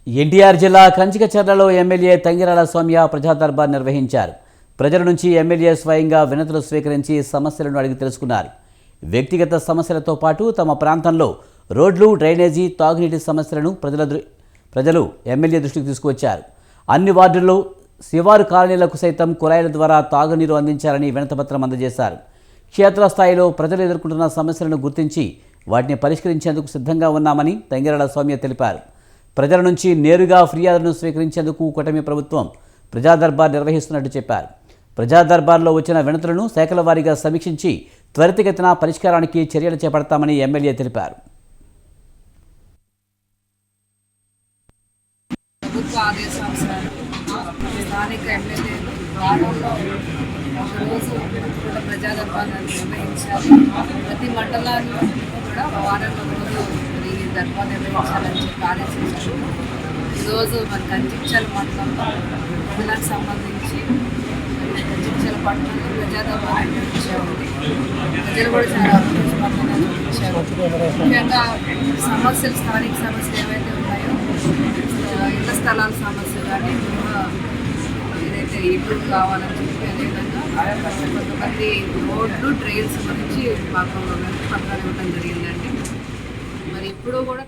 ఎన్టీఆర్ జిల్లా కంచికచర్లలో ఎమ్మెల్యే తంగిరాల సౌమ్య ప్రజా దర్బార్ నిర్వహించారు. ప్రజల నుంచి ఎమ్మెల్యే స్వయంగా వినతులు స్వీకరించి సమస్యలను అడిగి తెలుసుకున్నారు. వ్యక్తిగత సమస్యలతో పాటు తమ ప్రాంతంలో రోడ్లు, డ్రైనేజీ, తాగునీటి సమస్యలను ప్రజలు ఎమ్మెల్యే దృష్టికి తీసుకువచ్చారు. అన్ని వార్డుల్లో శివారు కాలనీలకు సైతం కుళాయిల ద్వారా తాగునీరు అందించాలని వినతిపత్రం అందజేశారు. క్షేత్రస్థాయిలో ప్రజలు ఎదుర్కొంటున్న సమస్యలను గుర్తించి వాటిని పరిష్కరించేందుకు సిద్ధంగా ఉన్నామని తంగిరాల సౌమ్య తెలిపారు. ప్రజల నుంచి నేరుగా ఫిర్యాదులను స్వీకరించేందుకు కూటమి ప్రభుత్వం ప్రజా దర్బార్ నిర్వహిస్తున్నట్టు చెప్పారు. ప్రజా దర్బార్లో వచ్చిన వినతులను శాఖల వారీగా సమీక్షించి త్వరితగతిన పరిష్కారానికి చర్యలు చేపడతామని ఎమ్మెల్యే తెలిపారు. ప్రభుత్వ ఆదేశానుసారం స్థానిక ఎమ్మెల్యేలు వారంలో రోజు ప్రజా దర్బార్ను నిర్వహించాలి. ప్రతి మండలాల్లో కూడా వారంలో రోజు ఈ దర్బార్ నిర్వహించాలని చెప్పి ఆదేశించారు. ఈరోజు మన కంచికచర్ల మండలంలో ప్రజలకు సంబంధించి కంచికచర్ల పట్టణంలో ప్రజా దర్బార్ నిర్వహించారు. ప్రజలు కూడా చాలా స్పందన చూపించారు. ముఖ్యంగా సమస్యలు, స్థానిక సమస్యలు ఏవైతే ఉన్నాయో ఇళ్ల స్థలాల సమస్య కానీ ఏదైతే ఇల్లు కావాలని చెప్పి అదేవిధంగా కొంతమంది రోడ్లు, డ్రైన్స్ గురించి మాకు పత్రాలు ఇవ్వడం జరిగిందండి. మరి ఇప్పుడు కూడా